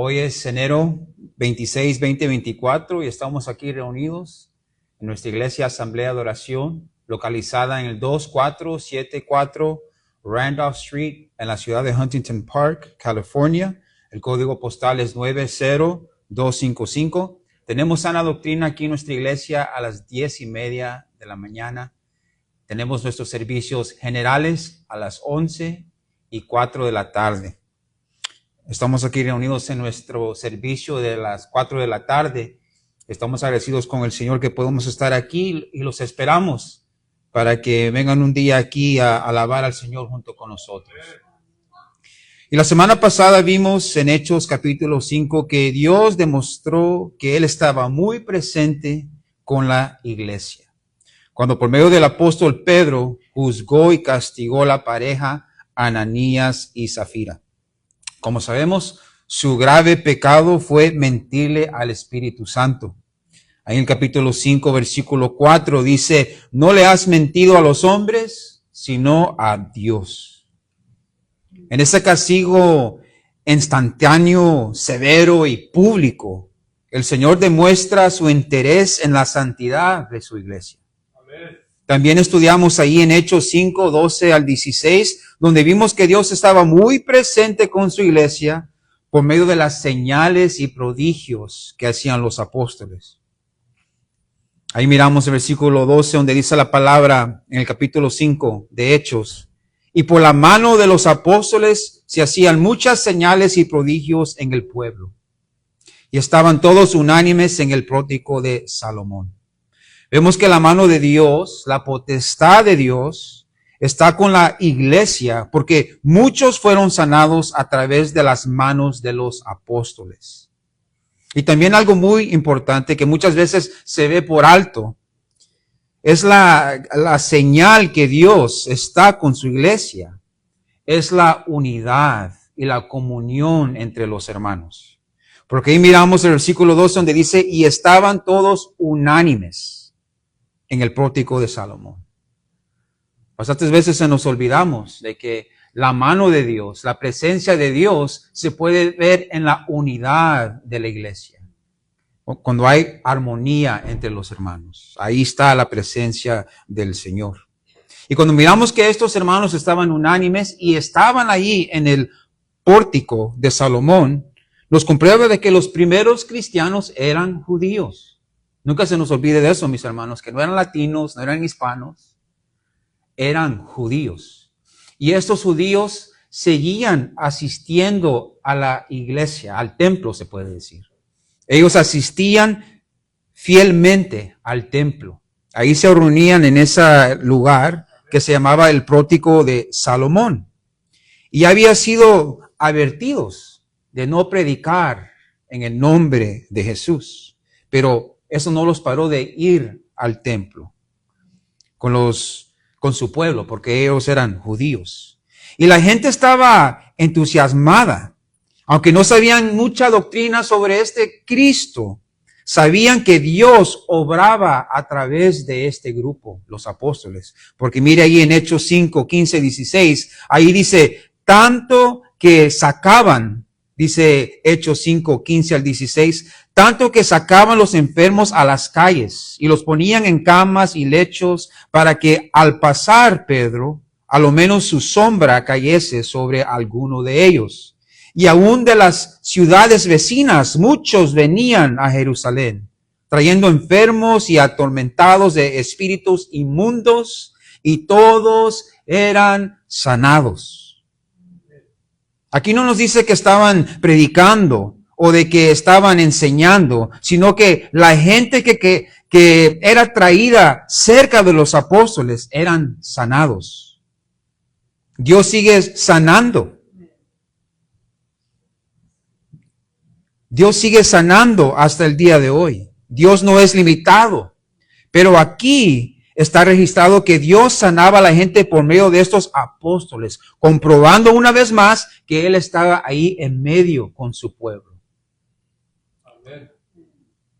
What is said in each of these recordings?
Hoy es enero 26, 2024 y estamos aquí reunidos en nuestra iglesia Asamblea de Oración, localizada en el 2474 Randolph Street, en la ciudad de Huntington Park, California. El código postal es 90255. Tenemos sana doctrina aquí en nuestra iglesia a las 10:30 de la mañana. Tenemos nuestros servicios generales a las 11:04 de la tarde. Estamos aquí reunidos en nuestro servicio de las 4 de la tarde. Estamos agradecidos con el Señor que podemos estar aquí y los esperamos para que vengan un día aquí a alabar al Señor junto con nosotros. Y la semana pasada vimos en Hechos capítulo 5 que Dios demostró que Él estaba muy presente con la iglesia. Cuando por medio del apóstol Pedro juzgó y castigó la pareja Ananías y Zafira. Como sabemos, su grave pecado fue mentirle al Espíritu Santo. Ahí en el capítulo 5, versículo 4 dice, no le has mentido a los hombres, sino a Dios. En ese castigo instantáneo, severo y público, el Señor demuestra su interés en la santidad de su iglesia. También estudiamos ahí en Hechos 5, 12 al 16, donde vimos que Dios estaba muy presente con su iglesia por medio de las señales y prodigios que hacían los apóstoles. Ahí miramos el versículo 12, donde dice la palabra en el capítulo 5 de Hechos. Y por la mano de los apóstoles se hacían muchas señales y prodigios en el pueblo. Y estaban todos unánimes en el pórtico de Salomón. Vemos que la mano de Dios, la potestad de Dios, está con la iglesia, porque muchos fueron sanados a través de las manos de los apóstoles. Y también algo muy importante que muchas veces se ve por alto, es la señal que Dios está con su iglesia, es la unidad y la comunión entre los hermanos. Porque ahí miramos el versículo 12 donde dice, y estaban todos unánimes en el pórtico de Salomón. Bastantes veces se nos olvidamos de que la mano de Dios, la presencia de Dios se puede ver en la unidad de la iglesia. Cuando hay armonía entre los hermanos. Ahí está la presencia del Señor. Y cuando miramos que estos hermanos estaban unánimes y estaban ahí en el pórtico de Salomón, nos comprueba de que los primeros cristianos eran judíos. Nunca se nos olvide de eso, mis hermanos, que no eran latinos, no eran hispanos, eran judíos. Y estos judíos seguían asistiendo a la iglesia, al templo se puede decir. Ellos asistían fielmente al templo. Ahí se reunían en ese lugar que se llamaba el pórtico de Salomón. Y habían sido advertidos de no predicar en el nombre de Jesús. Pero eso no los paró de ir al templo con su pueblo, porque ellos eran judíos. Y la gente estaba entusiasmada. Aunque no sabían mucha doctrina sobre este Cristo, sabían que Dios obraba a través de este grupo, los apóstoles. Porque mire ahí en Hechos 5, 15, 16, ahí dice, tanto que sacaban, dice Hechos 5, 15 al 16, tanto que sacaban los enfermos a las calles y los ponían en camas y lechos para que al pasar Pedro, a lo menos su sombra cayese sobre alguno de ellos. Y aún de las ciudades vecinas, muchos venían a Jerusalén, trayendo enfermos y atormentados de espíritus inmundos, y todos eran sanados. Aquí no nos dice que estaban predicando o de que estaban enseñando, sino que la gente que era traída cerca de los apóstoles eran sanados. Dios sigue sanando. Dios sigue sanando hasta el día de hoy. Dios no es limitado. Pero aquí está registrado que Dios sanaba a la gente por medio de estos apóstoles, comprobando una vez más que Él estaba ahí en medio con su pueblo. Amén.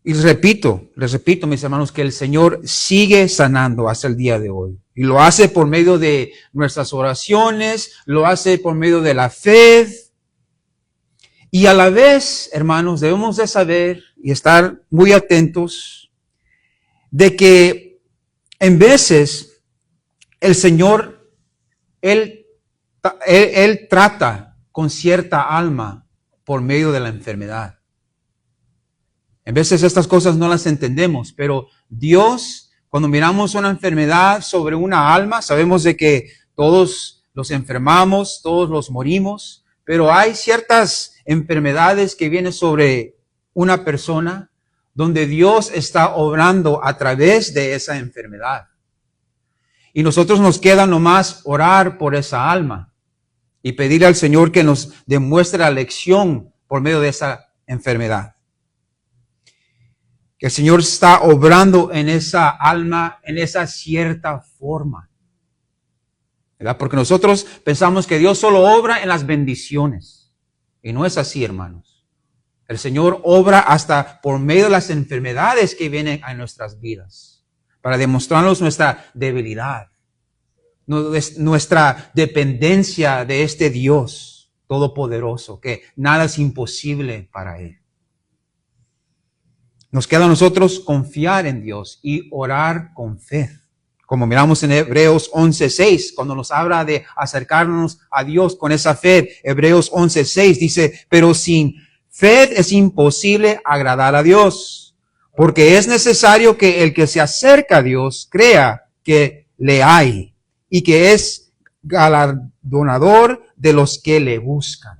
Y les repito, mis hermanos, que el Señor sigue sanando hasta el día de hoy. Y lo hace por medio de nuestras oraciones, lo hace por medio de la fe. Y a la vez, hermanos, debemos de saber y estar muy atentos de que en veces el Señor, Él trata con cierta alma por medio de la enfermedad. En veces estas cosas no las entendemos, pero Dios, cuando miramos una enfermedad sobre una alma, sabemos de que todos los enfermamos, todos los morimos, pero hay ciertas enfermedades que vienen sobre una persona donde Dios está obrando a través de esa enfermedad. Y nosotros nos queda nomás orar por esa alma y pedirle al Señor que nos demuestre la lección por medio de esa enfermedad. Que el Señor está obrando en esa alma, en esa cierta forma. ¿Verdad? Porque nosotros pensamos que Dios solo obra en las bendiciones. Y no es así, hermanos. El Señor obra hasta por medio de las enfermedades que vienen a nuestras vidas. Para demostrarnos nuestra debilidad. Nuestra dependencia de este Dios todopoderoso. Que nada es imposible para Él. Nos queda a nosotros confiar en Dios y orar con fe. Como miramos en Hebreos 11:6, cuando nos habla de acercarnos a Dios con esa fe. Hebreos 11:6 dice, pero sin fe es imposible agradar a Dios, porque es necesario que el que se acerca a Dios crea que le hay y que es galardonador de los que le buscan.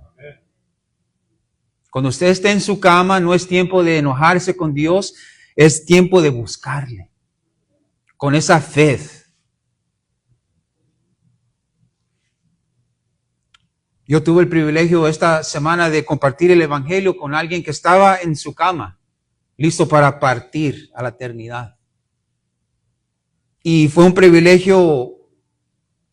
Cuando usted esté en su cama, no es tiempo de enojarse con Dios, es tiempo de buscarle. Con esa fe. Yo tuve el privilegio esta semana de compartir el Evangelio con alguien que estaba en su cama, listo para partir a la eternidad. Y fue un privilegio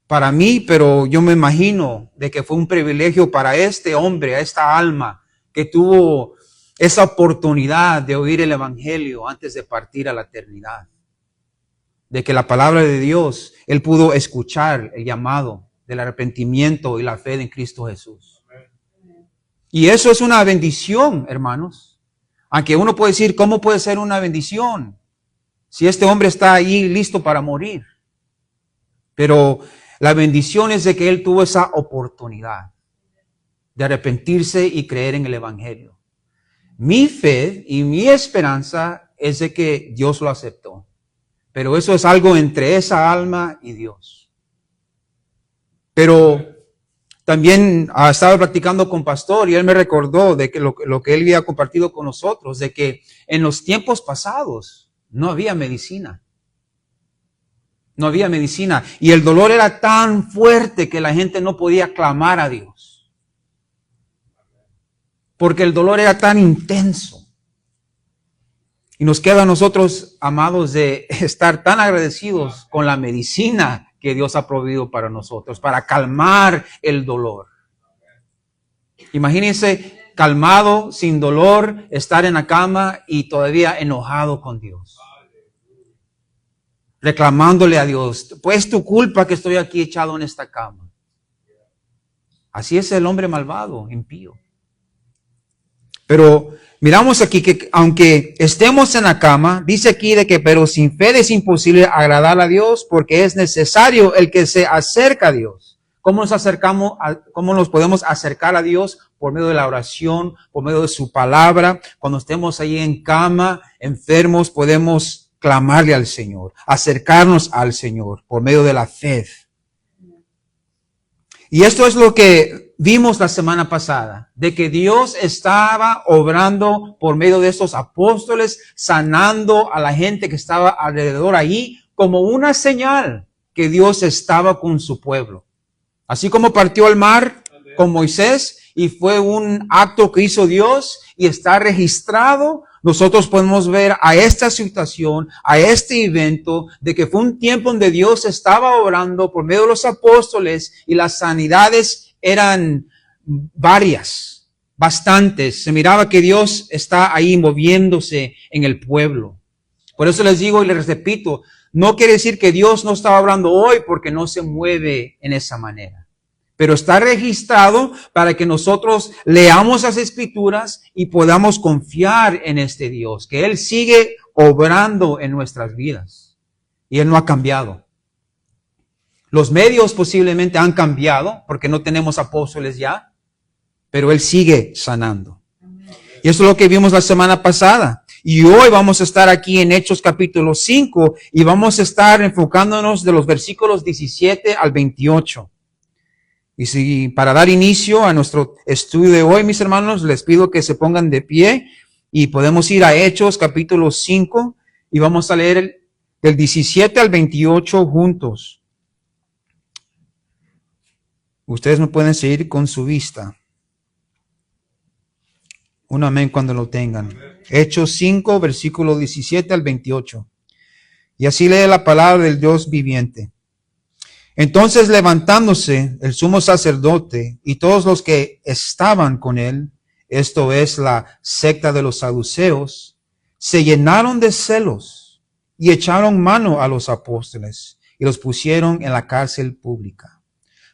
para mí, pero yo me imagino de que fue un privilegio para este hombre, a esta alma, que tuvo esa oportunidad de oír el Evangelio antes de partir a la eternidad. De que la palabra de Dios, él pudo escuchar el llamado del arrepentimiento y la fe en Cristo Jesús. Y eso es una bendición, hermanos. Aunque uno puede decir, ¿cómo puede ser una bendición? Si este hombre está ahí listo para morir. Pero la bendición es de que él tuvo esa oportunidad de arrepentirse y creer en el Evangelio. Mi fe y mi esperanza es de que Dios lo aceptó. Pero eso es algo entre esa alma y Dios. Pero también estaba practicando con pastor y él me recordó de que lo que él había compartido con nosotros, de que en los tiempos pasados no había medicina. No había medicina. Y el dolor era tan fuerte que la gente no podía clamar a Dios. Porque el dolor era tan intenso. Y nos queda a nosotros, amados, de estar tan agradecidos con la medicina que Dios ha proveído para nosotros, para calmar el dolor. Imagínense calmado, sin dolor, estar en la cama y todavía enojado con Dios. Reclamándole a Dios, pues es tu culpa que estoy aquí echado en esta cama. Así es el hombre malvado, impío. Pero miramos aquí que aunque estemos en la cama, dice aquí de que pero sin fe es imposible agradar a Dios porque es necesario el que se acerca a Dios. ¿Cómo cómo nos podemos acercar a Dios? Por medio de la oración, por medio de su palabra. Cuando estemos ahí en cama, enfermos, podemos clamarle al Señor, acercarnos al Señor por medio de la fe. Y esto es lo que vimos la semana pasada, de que Dios estaba obrando por medio de estos apóstoles, sanando a la gente que estaba alrededor ahí, como una señal que Dios estaba con su pueblo. Así como partió el mar con Moisés y fue un acto que hizo Dios y está registrado, nosotros podemos ver a esta situación, a este evento, de que fue un tiempo donde Dios estaba obrando por medio de los apóstoles y las sanidades eran varias, bastantes. Se miraba que Dios está ahí moviéndose en el pueblo. Por eso les digo y les repito, no quiere decir que Dios no estaba obrando hoy porque no se mueve en esa manera. pero está registrado para que nosotros leamos las Escrituras y podamos confiar en este Dios, que Él sigue obrando en nuestras vidas y Él no ha cambiado. Los medios posiblemente han cambiado porque no tenemos apóstoles ya, pero Él sigue sanando. Y eso es lo que vimos la semana pasada. Y hoy vamos a estar aquí en Hechos capítulo 5 y vamos a estar enfocándonos de los versículos 17 al 28. Y para dar inicio a nuestro estudio de hoy, mis hermanos, les pido que se pongan de pie y podemos ir a Hechos capítulo 5 y vamos a leer del 17 al 28 juntos. Ustedes me pueden seguir con su vista. Un amén cuando lo tengan. Hechos 5, versículo 17 al 28. Y así lee la palabra del Dios viviente. Entonces, levantándose el sumo sacerdote y todos los que estaban con él, esto es la secta de los saduceos, se llenaron de celos y echaron mano a los apóstoles y los pusieron en la cárcel pública.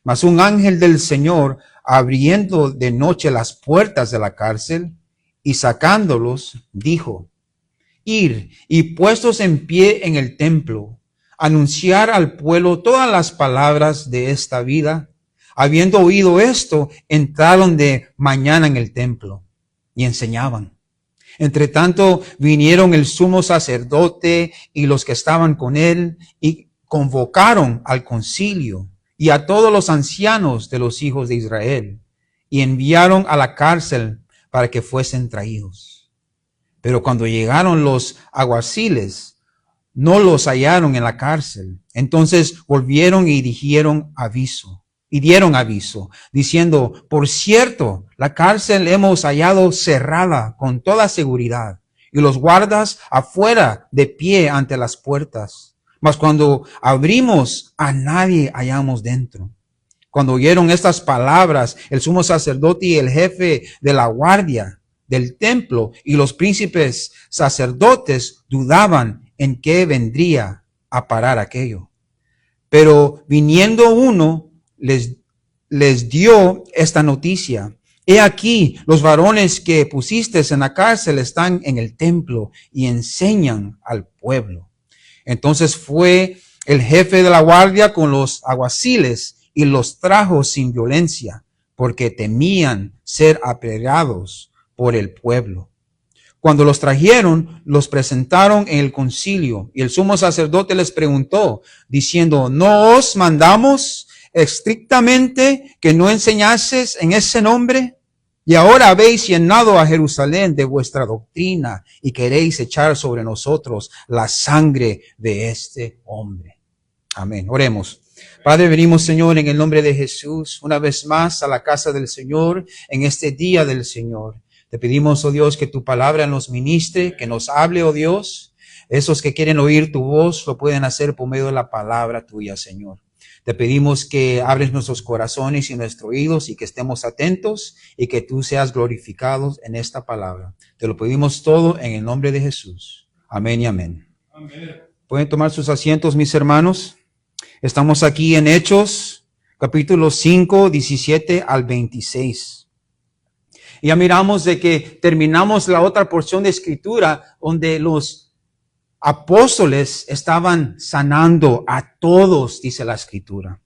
Mas un ángel del Señor, abriendo de noche las puertas de la cárcel y sacándolos, dijo: Ir y puestos en pie en el templo, anunciar al pueblo todas las palabras de esta vida. Habiendo oído esto, entraron de mañana en el templo y enseñaban. Entre tanto vinieron el sumo sacerdote y los que estaban con él y convocaron al concilio y a todos los ancianos de los hijos de Israel y enviaron a la cárcel para que fuesen traídos. Pero cuando llegaron los alguaciles, no los hallaron en la cárcel. Entonces volvieron y dieron aviso, diciendo: por cierto, la cárcel hemos hallado cerrada con toda seguridad, y los guardas afuera de pie ante las puertas. Mas cuando abrimos, a nadie hallamos dentro. Cuando oyeron estas palabras, el sumo sacerdote y el jefe de la guardia del templo y los príncipes sacerdotes dudaban en qué vendría a parar aquello. Pero viniendo uno, les dio esta noticia: he aquí, los varones que pusiste en la cárcel están en el templo y enseñan al pueblo. Entonces fue el jefe de la guardia con los alguaciles y los trajo sin violencia, porque temían ser apedreados por el pueblo. Cuando los trajeron, los presentaron en el concilio, y el sumo sacerdote les preguntó, diciendo: ¿no os mandamos estrictamente que no enseñases en ese nombre? Y ahora habéis llenado a Jerusalén de vuestra doctrina y queréis echar sobre nosotros la sangre de este hombre. Amén. Oremos. Padre, venimos, Señor, en el nombre de Jesús, una vez más a la casa del Señor, en este día del Señor. Te pedimos, oh Dios, que tu palabra nos ministre, que nos hable, oh Dios. Esos que quieren oír tu voz lo pueden hacer por medio de la palabra tuya, Señor. Te pedimos que abres nuestros corazones y nuestros oídos y que estemos atentos y que tú seas glorificado en esta palabra. Te lo pedimos todo en el nombre de Jesús. Amén y amén. Amén. ¿Pueden tomar sus asientos, mis hermanos? Estamos aquí en Hechos, capítulo 5, 17 al 26. Ya miramos de que terminamos la otra porción de escritura donde los apóstoles estaban sanando a todos, dice la escritura.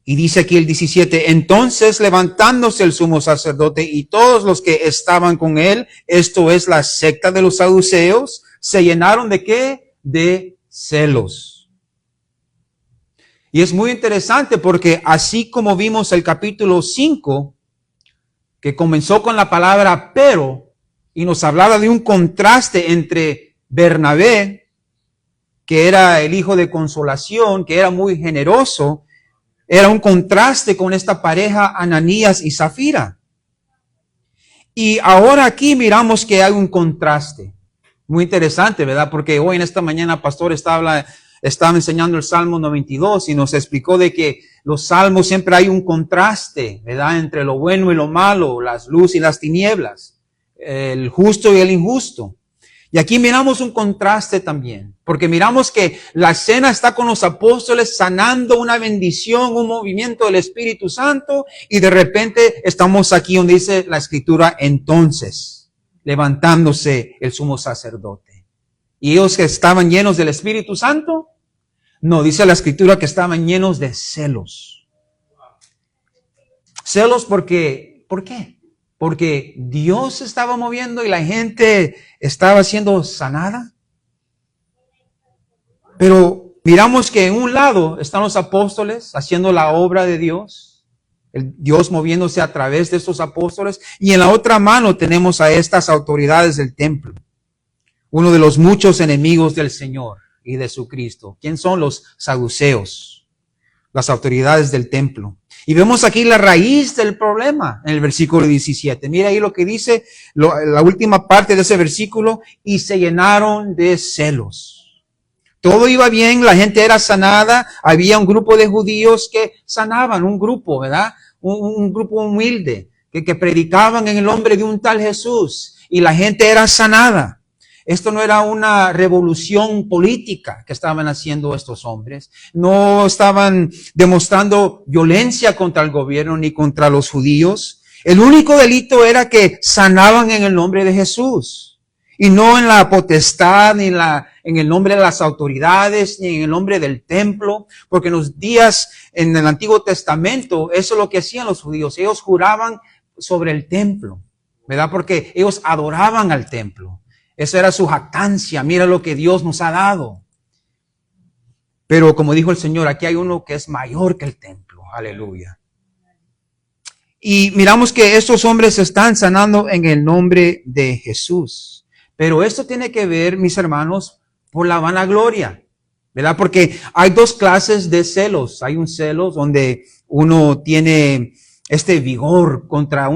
Y dice aquí el 17, entonces levantándose el sumo sacerdote y todos los que estaban con él, esto es la secta de los saduceos, se llenaron ¿de qué? De celos. Y es muy interesante porque así como vimos el capítulo 5, que comenzó con la palabra pero, y nos hablaba de un contraste entre Bernabé, que era el hijo de consolación, que era muy generoso, era un contraste con esta pareja Ananías y Zafira. Y ahora aquí miramos que hay un contraste. Muy interesante, ¿verdad? Porque hoy en esta mañana pastor estaba enseñando el Salmo 92 y nos explicó de que los salmos siempre hay un contraste, ¿verdad? Entre lo bueno y lo malo, las luces y las tinieblas, el justo y el injusto. Y aquí miramos un contraste también, porque miramos que la cena está con los apóstoles sanando una bendición, un movimiento del Espíritu Santo, y de repente estamos aquí donde dice la Escritura, entonces, levantándose el sumo sacerdote. ¿Y ellos que estaban llenos del Espíritu Santo? No, dice la Escritura que estaban llenos de celos. Celos porque, ¿por qué? Porque Dios se estaba moviendo y la gente estaba siendo sanada. Pero miramos que en un lado están los apóstoles haciendo la obra de Dios, el Dios moviéndose a través de estos apóstoles, y en la otra mano tenemos a estas autoridades del templo, uno de los muchos enemigos del Señor y de su Cristo. ¿Quién son? Los saduceos, las autoridades del templo. Y vemos aquí la raíz del problema en el versículo 17. Mira ahí lo que dice la última parte de ese versículo, y se llenaron de celos. Todo iba bien, la gente era sanada, había un grupo de judíos que sanaban, un grupo, ¿verdad? Un grupo humilde, que predicaban en el nombre de un tal Jesús, y la gente era sanada. Esto no era una revolución política que estaban haciendo estos hombres. No estaban demostrando violencia contra el gobierno ni contra los judíos. El único delito era que sanaban en el nombre de Jesús. Y no en la potestad, ni en el nombre de las autoridades, ni en el nombre del templo. Porque en los días en el Antiguo Testamento, eso es lo que hacían los judíos. Ellos juraban sobre el templo, ¿verdad? Porque ellos adoraban al templo. Esa era su jactancia. Mira lo que Dios nos ha dado. Pero como dijo el Señor, aquí hay uno que es mayor que el templo. Aleluya. Y miramos que estos hombres están sanando en el nombre de Jesús. Pero esto tiene que ver, mis hermanos, por la vanagloria, ¿verdad? Porque hay dos clases de celos. Hay un celo donde uno tiene este vigor contra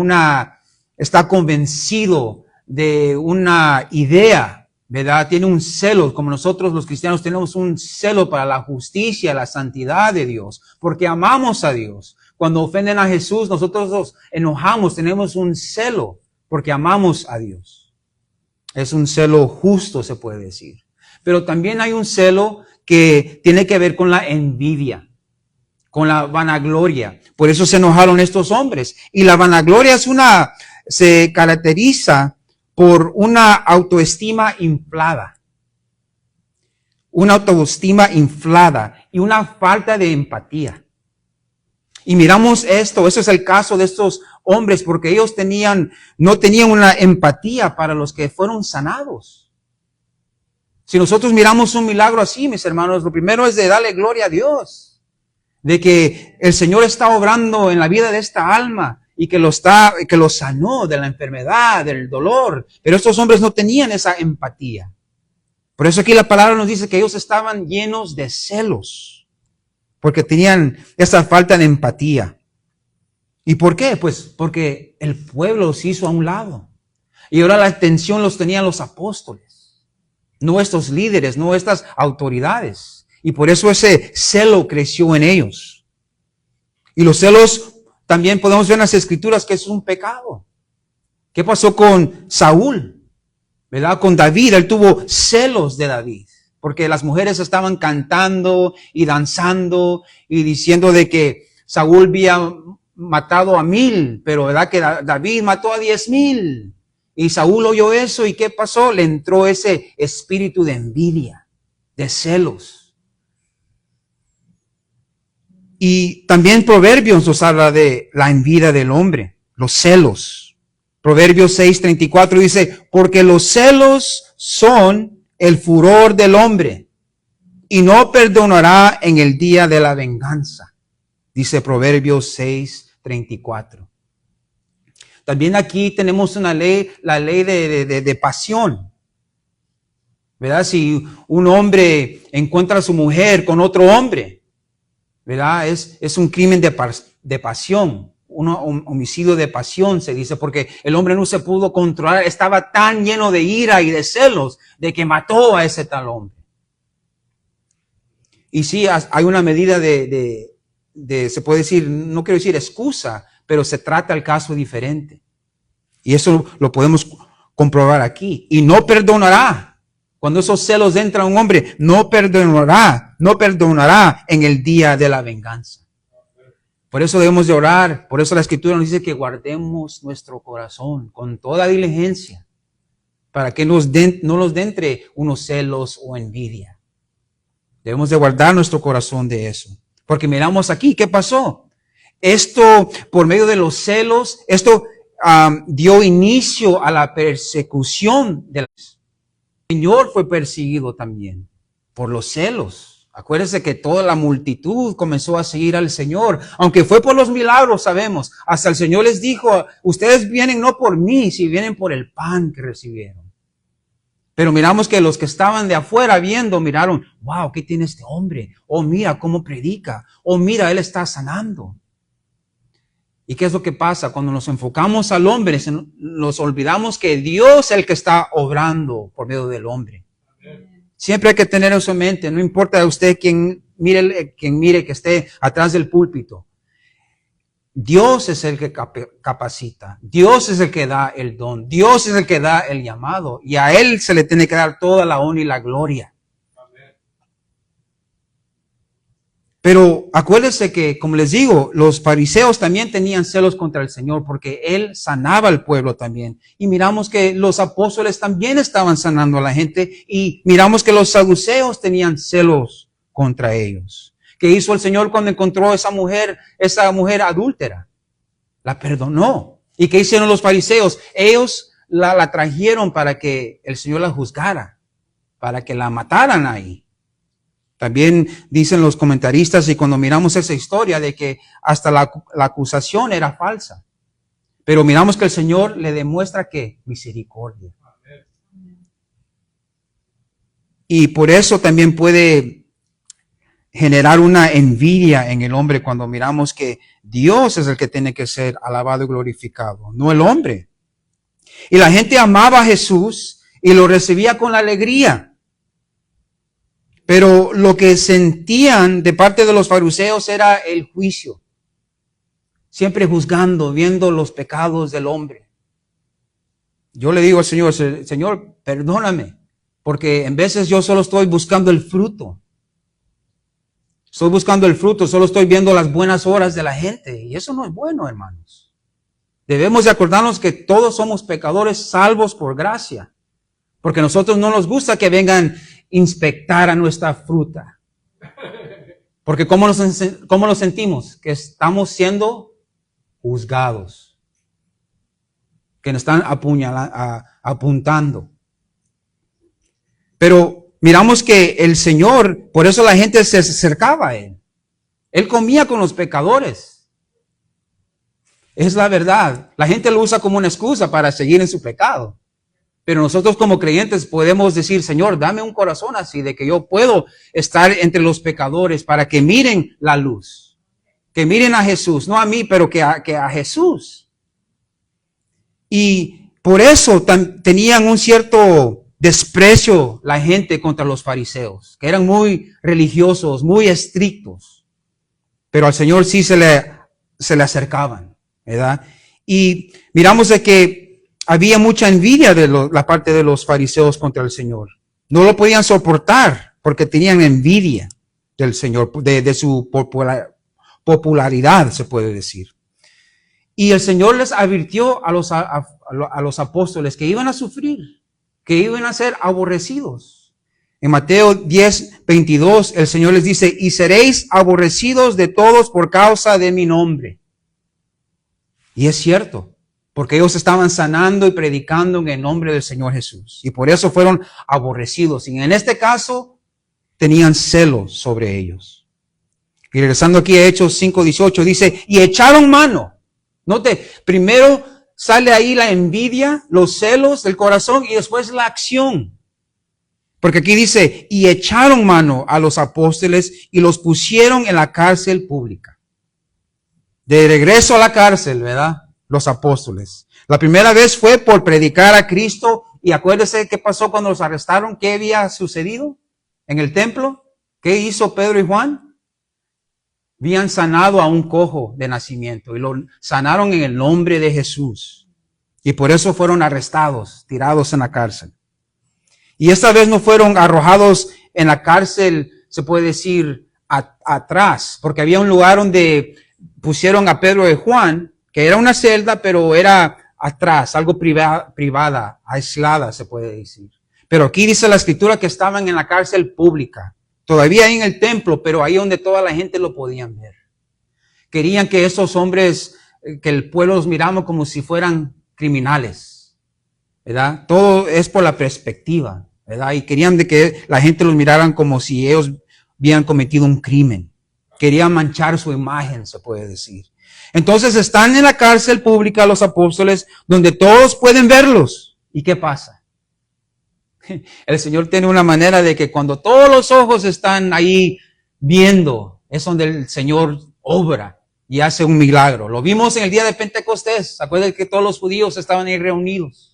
está convencido de una idea, ¿verdad? Tiene un celo, como nosotros los cristianos tenemos un celo para la justicia, la santidad de Dios, porque amamos a Dios. Cuando ofenden a Jesús, nosotros nos enojamos, tenemos un celo, porque amamos a Dios. Es un celo justo, se puede decir. Pero también hay un celo que tiene que ver con la envidia, con la vanagloria. Por eso se enojaron estos hombres. Y la vanagloria se caracteriza por una autoestima inflada. Una autoestima inflada y una falta de empatía. Y miramos esto, ese es el caso de estos hombres, porque ellos no tenían una empatía para los que fueron sanados. Si nosotros miramos un milagro así, mis hermanos, lo primero es de darle gloria a Dios, de que el Señor está obrando en la vida de esta alma, y que lo sanó de la enfermedad, del dolor. Pero estos hombres no tenían esa empatía. Por eso aquí la palabra nos dice que ellos estaban llenos de celos, porque tenían esa falta de empatía. ¿Y por qué? Pues porque el pueblo los hizo a un lado. Y ahora la atención los tenían los apóstoles, no estos líderes, no estas autoridades. Y por eso ese celo creció en ellos. Y los celos también podemos ver en las Escrituras que es un pecado. ¿Qué pasó con Saúl? ¿Verdad? Con David, él tuvo celos de David, porque las mujeres estaban cantando y danzando y diciendo de que Saúl había matado a 1000, pero ¿verdad? Que David mató a 10,000. Y Saúl oyó eso, ¿y qué pasó? Le entró ese espíritu de envidia, de celos. Y también Proverbios nos habla de la envidia del hombre, los celos. Proverbios 6:34 dice, porque los celos son el furor del hombre, y no perdonará en el día de la venganza. Dice Proverbios 6:34. También aquí tenemos una ley, la ley de pasión. ¿Verdad? Si un hombre encuentra a su mujer con otro hombre, ¿verdad? Es un crimen de pasión, un homicidio de pasión se dice, porque el hombre no se pudo controlar, estaba tan lleno de ira y de celos de que mató a ese tal hombre. Y sí, hay una medida se puede decir, no quiero decir excusa, pero se trata el caso diferente. Y eso lo podemos comprobar aquí. Y no perdonará Cuando esos celos entran a un hombre, no perdonará en el día de la venganza. Por eso debemos de orar. Por eso la Escritura nos dice que guardemos nuestro corazón con toda diligencia, para que no nos entre unos celos o envidia. Debemos de guardar nuestro corazón de eso. Porque miramos aquí, ¿qué pasó? Esto, por medio de los celos, esto dio inicio a la persecución de los. El Señor fue perseguido también por los celos. Acuérdense que toda la multitud comenzó a seguir al Señor, aunque fue por los milagros, sabemos. Hasta el Señor les dijo, ustedes vienen no por mí, si vienen por el pan que recibieron. Pero miramos que los que estaban de afuera viendo, miraron, wow, ¿qué tiene este hombre? Oh, mira cómo predica. Oh, mira, él está sanando. ¿Y qué es lo que pasa? Cuando nos enfocamos al hombre, nos olvidamos que Dios es el que está obrando por medio del hombre. Siempre hay que tener eso en mente. No importa a usted quien mire que esté atrás del púlpito. Dios es el que capacita. Dios es el que da el don. Dios es el que da el llamado. Y a Él se le tiene que dar toda la honra y la gloria. Pero acuérdense que, como les digo, los fariseos también tenían celos contra el Señor porque Él sanaba al pueblo también. Y miramos que los apóstoles también estaban sanando a la gente y miramos que los saduceos tenían celos contra ellos. ¿Qué hizo el Señor cuando encontró a esa mujer adúltera? La perdonó. ¿Y qué hicieron los fariseos? Ellos la trajeron para que el Señor la juzgara, para que la mataran ahí. También dicen los comentaristas, y cuando miramos esa historia, de que hasta la acusación era falsa. Pero miramos que el Señor le demuestra que misericordia. Y por eso también puede generar una envidia en el hombre cuando miramos que Dios es el que tiene que ser alabado y glorificado, no el hombre. Y la gente amaba a Jesús y lo recibía con alegría. Pero lo que sentían de parte de los fariseos era el juicio. Siempre juzgando, viendo los pecados del hombre. Yo le digo al Señor, Señor, perdóname, porque en veces yo solo estoy buscando el fruto. Estoy buscando el fruto, solo estoy viendo las buenas obras de la gente. Y eso no es bueno, hermanos. Debemos de acordarnos que todos somos pecadores salvos por gracia. Porque a nosotros no nos gusta que vengan inspectar a nuestra fruta. Porque ¿cómo nos sentimos? Que estamos siendo juzgados. Que nos están apuntando. Pero miramos que el Señor, por eso la gente se acercaba a Él. Él comía con los pecadores. Es la verdad. La gente lo usa como una excusa para seguir en su pecado. Pero nosotros como creyentes podemos decir, Señor, dame un corazón así, de que yo puedo estar entre los pecadores para que miren la luz. Que miren a Jesús, no a mí, pero que a Jesús. Y por eso tenían un cierto desprecio la gente contra los fariseos, que eran muy religiosos, muy estrictos. Pero al Señor sí se le acercaban, ¿verdad? Y miramos de que había mucha envidia de la parte de los fariseos contra el Señor. No lo podían soportar porque tenían envidia del Señor, de su popularidad, se puede decir. Y el Señor les advirtió a los apóstoles que iban a sufrir, que iban a ser aborrecidos. En Mateo 10:22, el Señor les dice, y seréis aborrecidos de todos por causa de mi nombre. Y es cierto. Porque ellos estaban sanando y predicando en el nombre del Señor Jesús. Y por eso fueron aborrecidos. Y en este caso, tenían celos sobre ellos. Y regresando aquí a Hechos 5:18, dice, y echaron mano. Note, primero sale ahí la envidia, los celos del corazón y después la acción. Porque aquí dice, y echaron mano a los apóstoles y los pusieron en la cárcel pública. De regreso a la cárcel, ¿verdad? Los apóstoles. La primera vez fue por predicar a Cristo. Y acuérdese qué pasó cuando los arrestaron. ¿Qué había sucedido en el templo? ¿Qué hizo Pedro y Juan? Habían sanado a un cojo de nacimiento. Y lo sanaron en el nombre de Jesús. Y por eso fueron arrestados, tirados en la cárcel. Y esta vez no fueron arrojados en la cárcel, se puede decir, atrás, porque había un lugar donde pusieron a Pedro y Juan, que era una celda, pero era atrás, algo privada, aislada, se puede decir. Pero aquí dice la escritura que estaban en la cárcel pública, todavía ahí en el templo, pero ahí donde toda la gente lo podían ver. Querían que esos hombres, que el pueblo los miraba como si fueran criminales, ¿verdad? Todo es por la perspectiva, ¿verdad? Y querían de que la gente los miraran como si ellos habían cometido un crimen. Querían manchar su imagen, se puede decir. Entonces están en la cárcel pública los apóstoles, donde todos pueden verlos. ¿Y qué pasa? El Señor tiene una manera de que cuando todos los ojos están ahí viendo, es donde el Señor obra y hace un milagro. Lo vimos en el día de Pentecostés. ¿Se acuerdan que todos los judíos estaban ahí reunidos?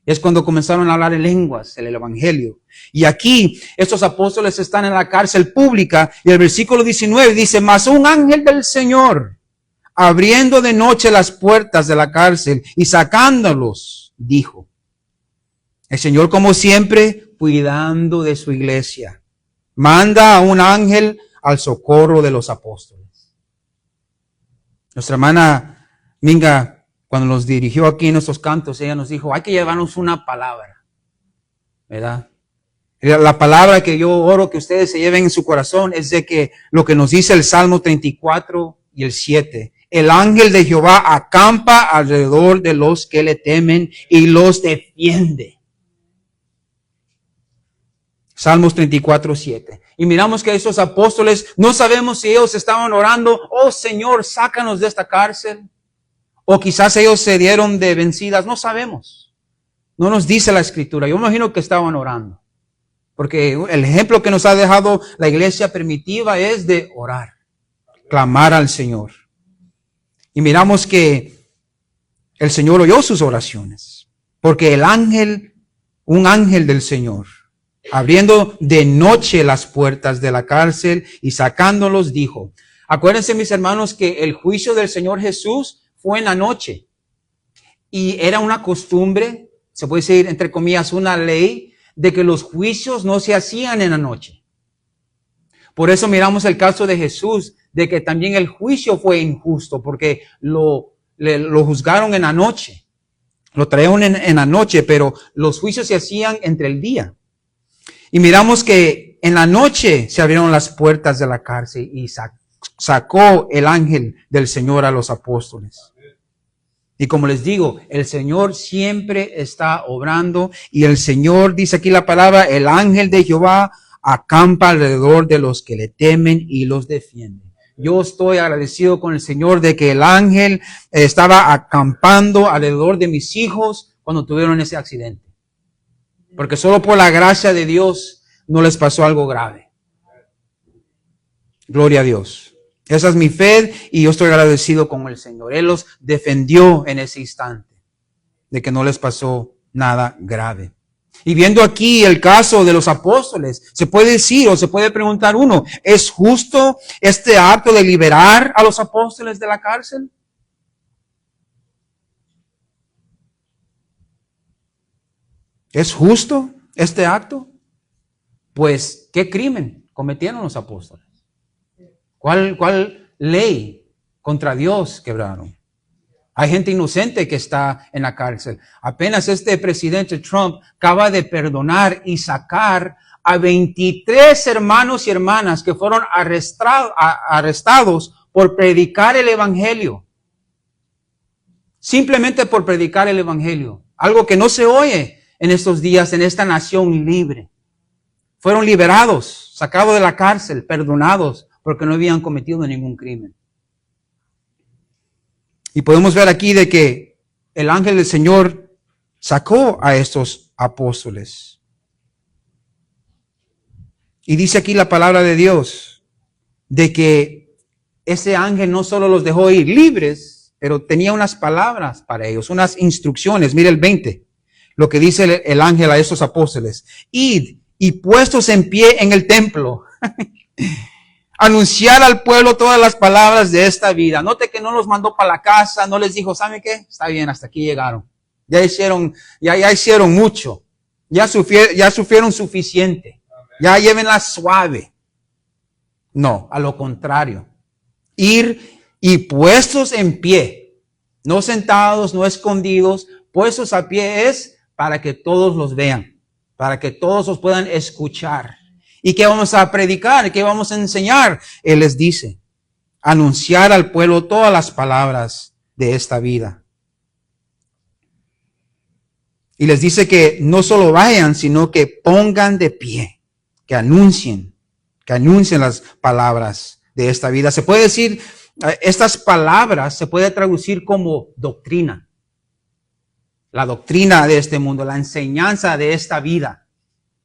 Es cuando comenzaron a hablar en lenguas, el evangelio. Y aquí, estos apóstoles están en la cárcel pública, y el versículo 19 dice, mas un ángel del Señor, abriendo de noche las puertas de la cárcel y sacándolos, dijo. El Señor, como siempre, cuidando de su iglesia, manda a un ángel al socorro de los apóstoles. Nuestra hermana Minga, cuando nos dirigió aquí en nuestros cantos, ella nos dijo, hay que llevarnos una palabra, ¿verdad? La palabra que yo oro que ustedes se lleven en su corazón es de que lo que nos dice el Salmo 34 y el 7. El ángel de Jehová acampa alrededor de los que le temen y los defiende. Salmos 34, 7. Y miramos que esos apóstoles, no sabemos si ellos estaban orando, oh Señor, sácanos de esta cárcel. O quizás ellos se dieron de vencidas, no sabemos. No nos dice la escritura. Yo imagino que estaban orando. Porque el ejemplo que nos ha dejado la iglesia primitiva es de orar, clamar al Señor. Y miramos que el Señor oyó sus oraciones. Porque el ángel, un ángel del Señor, abriendo de noche las puertas de la cárcel y sacándolos, dijo. Acuérdense, mis hermanos, que el juicio del Señor Jesús fue en la noche. Y era una costumbre, se puede decir, entre comillas, una ley, de que los juicios no se hacían en la noche. Por eso miramos el caso de Jesús, de que también el juicio fue injusto, porque lo juzgaron en la noche. Lo trajeron en la noche, pero los juicios se hacían entre el día. Y miramos que en la noche se abrieron las puertas de la cárcel y sacó el ángel del Señor a los apóstoles. Y como les digo, el Señor siempre está obrando y el Señor, dice aquí la palabra, el ángel de Jehová acampa alrededor de los que le temen y los defiende. Yo estoy agradecido con el Señor de que el ángel estaba acampando alrededor de mis hijos cuando tuvieron ese accidente. Porque solo por la gracia de Dios no les pasó algo grave. Gloria a Dios. Esa es mi fe y yo estoy agradecido con el Señor. Él los defendió en ese instante de que no les pasó nada grave. Y viendo aquí el caso de los apóstoles, se puede decir o se puede preguntar uno, ¿es justo este acto de liberar a los apóstoles de la cárcel? ¿Es justo este acto? Pues, ¿qué crimen cometieron los apóstoles? ¿Cuál ley contra Dios quebraron? Hay gente inocente que está en la cárcel. Apenas este presidente Trump acaba de perdonar y sacar a 23 hermanos y hermanas que fueron arrestados por predicar el evangelio. Simplemente por predicar el evangelio. Algo que no se oye en estos días en esta nación libre. Fueron liberados, sacados de la cárcel, perdonados, porque no habían cometido ningún crimen. Y podemos ver aquí de que el ángel del Señor sacó a estos apóstoles. Y dice aquí la palabra de Dios, de que ese ángel no solo los dejó ir libres, pero tenía unas palabras para ellos, unas instrucciones. Mire el 20, lo que dice el ángel a estos apóstoles. Id y puestos en pie en el templo. Anunciar al pueblo todas las palabras de esta vida. Note que no los mandó para la casa, no les dijo, ¿saben qué? Está bien, hasta aquí llegaron. Ya hicieron mucho. Ya sufrieron suficiente. Ya llévenla suave. No, a lo contrario. Ir y puestos en pie. No sentados, no escondidos. Puestos a pie es para que todos los vean. Para que todos los puedan escuchar. ¿Y qué vamos a predicar? ¿Qué vamos a enseñar? Él les dice, anunciar al pueblo todas las palabras de esta vida. Y les dice que no solo vayan, sino que pongan de pie, que anuncien las palabras de esta vida. Se puede decir, estas palabras se puede traducir como doctrina. La doctrina de este mundo, la enseñanza de esta vida.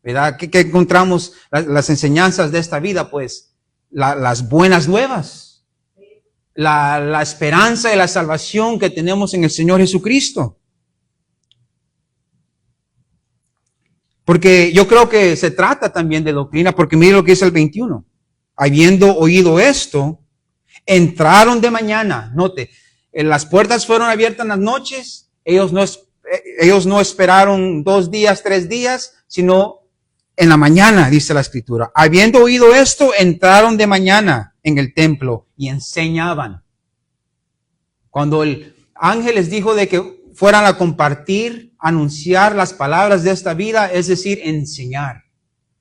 ¿Verdad? ¿Qué encontramos las enseñanzas de esta vida? Pues las buenas nuevas. La esperanza y la salvación que tenemos en el Señor Jesucristo. Porque yo creo que se trata también de doctrina, porque mire lo que dice el 21. Habiendo oído esto, entraron de mañana. Note, las puertas fueron abiertas en las noches. Ellos no esperaron 2 días, 3 días, sino en la mañana, dice la Escritura. Habiendo oído esto, entraron de mañana en el templo y enseñaban. Cuando el ángel les dijo de que fueran a compartir, anunciar las palabras de esta vida, es decir, enseñar.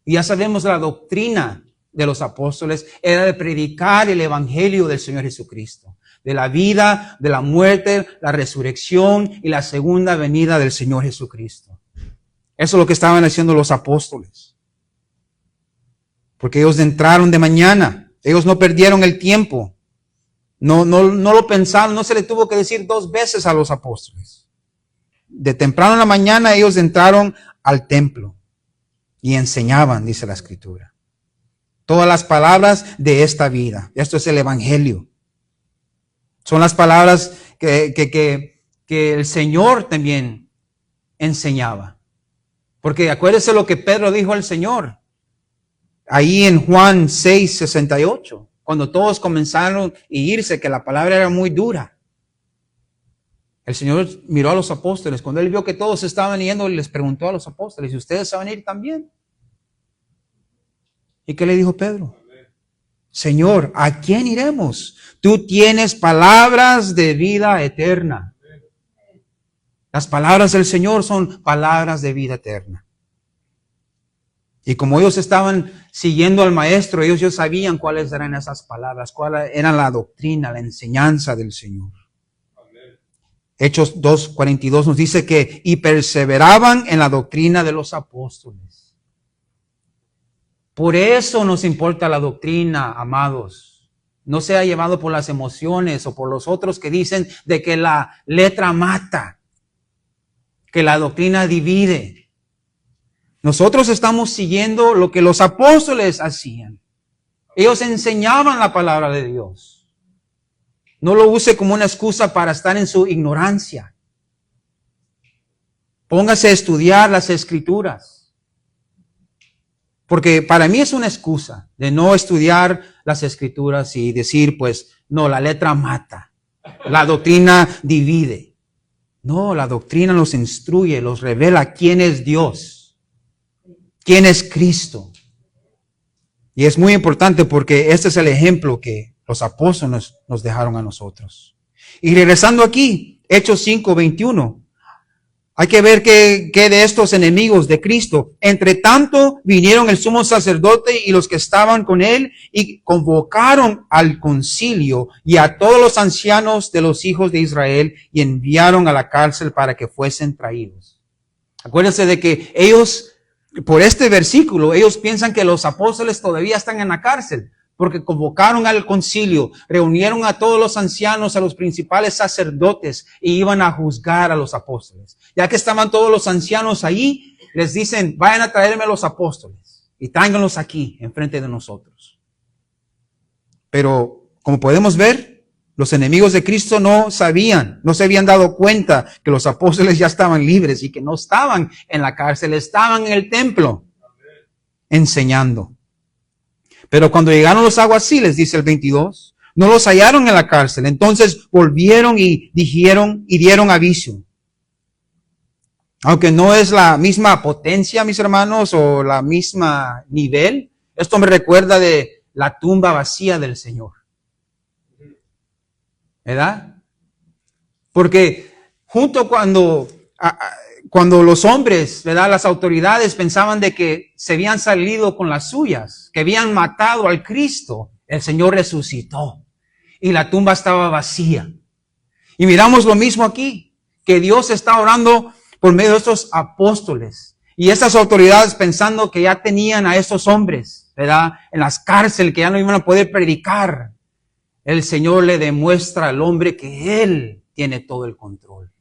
Y ya sabemos la doctrina de los apóstoles era de predicar el evangelio del Señor Jesucristo, de la vida, de la muerte, la resurrección y la segunda venida del Señor Jesucristo. Eso es lo que estaban haciendo los apóstoles. Porque ellos entraron de mañana. Ellos no perdieron el tiempo. No lo pensaron. No se le tuvo que decir 2 veces a los apóstoles. De temprano en la mañana ellos entraron al templo y enseñaban, dice la Escritura. Todas las palabras de esta vida. Esto es el evangelio. Son las palabras que el Señor también enseñaba. Porque acuérdese lo que Pedro dijo al Señor. Ahí en Juan 6:68. Cuando todos comenzaron a irse, que la palabra era muy dura. El Señor miró a los apóstoles. Cuando Él vio que todos estaban yendo, les preguntó a los apóstoles, ¿y ustedes se van a ir también? ¿Y qué le dijo Pedro? Señor, ¿a quién iremos? Tú tienes palabras de vida eterna. Las palabras del Señor son palabras de vida eterna. Y como ellos estaban siguiendo al Maestro, ellos ya sabían cuáles eran esas palabras, cuál era la doctrina, la enseñanza del Señor. Amén. Hechos 2:42 nos dice que y perseveraban en la doctrina de los apóstoles. Por eso nos importa la doctrina, amados. No sea llevado por las emociones o por los otros que dicen de que la letra mata, que la doctrina divide. Nosotros estamos siguiendo lo que los apóstoles hacían. Ellos enseñaban la palabra de Dios. No lo use como una excusa para estar en su ignorancia. Póngase a estudiar las Escrituras. Porque para mí es una excusa de no estudiar las Escrituras y decir, pues, no, la letra mata. La doctrina divide. No, la doctrina los instruye, los revela quién es Dios, quién es Cristo. Y es muy importante porque este es el ejemplo que los apóstoles nos dejaron a nosotros. Y regresando aquí, Hechos 5:21, hay que ver que de estos enemigos de Cristo, entre tanto vinieron el sumo sacerdote y los que estaban con él y convocaron al concilio y a todos los ancianos de los hijos de Israel y enviaron a la cárcel para que fuesen traídos. Acuérdense de que ellos, por este versículo, ellos piensan que los apóstoles todavía están en la cárcel. Porque convocaron al concilio, reunieron a todos los ancianos, a los principales sacerdotes y iban a juzgar a los apóstoles. Ya que estaban todos los ancianos ahí, les dicen, vayan a traerme a los apóstoles y tráiganlos aquí, enfrente de nosotros. Pero, como podemos ver, los enemigos de Cristo no se habían dado cuenta que los apóstoles ya estaban libres y que no estaban en la cárcel, estaban en el templo enseñando. Pero cuando llegaron los alguaciles, dice el 22, no los hallaron en la cárcel. Entonces volvieron y dieron aviso Aunque no es la misma potencia, mis hermanos, o la misma nivel, esto me recuerda de la tumba vacía del Señor. ¿Verdad? Porque cuando los hombres, ¿verdad? Las autoridades pensaban de que se habían salido con las suyas, que habían matado al Cristo, el Señor resucitó y la tumba estaba vacía. Y miramos lo mismo aquí, que Dios está orando por medio de estos apóstoles y estas autoridades pensando que ya tenían a estos hombres, ¿verdad? En las cárceles, que ya no iban a poder predicar. El Señor le demuestra al hombre que Él tiene todo el control.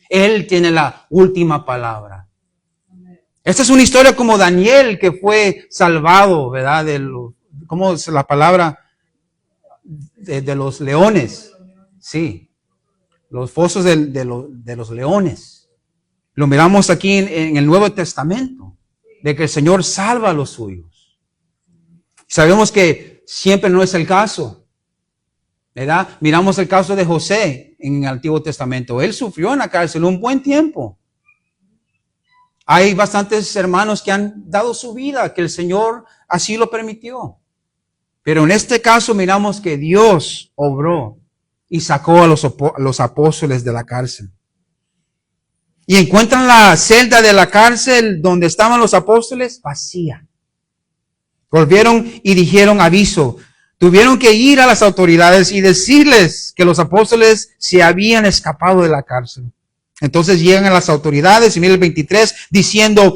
Él tiene la última palabra. Esta es una historia como Daniel, que fue salvado, ¿verdad? ¿Cómo es la palabra? De los leones. Sí. Los fosos de los leones. Lo miramos aquí en el Nuevo Testamento, de que el Señor salva a los suyos. Sabemos que siempre no es el caso, ¿verdad? Miramos el caso de José en el Antiguo Testamento. Él sufrió en la cárcel un buen tiempo. Hay bastantes hermanos que han dado su vida, que el Señor así lo permitió. Pero en este caso miramos que Dios obró y sacó a los apóstoles de la cárcel. Y encuentran la celda de la cárcel donde estaban los apóstoles vacía. Volvieron y dijeron aviso. Tuvieron que ir a las autoridades y decirles que los apóstoles se habían escapado de la cárcel. Entonces llegan a las autoridades, en el 23, diciendo,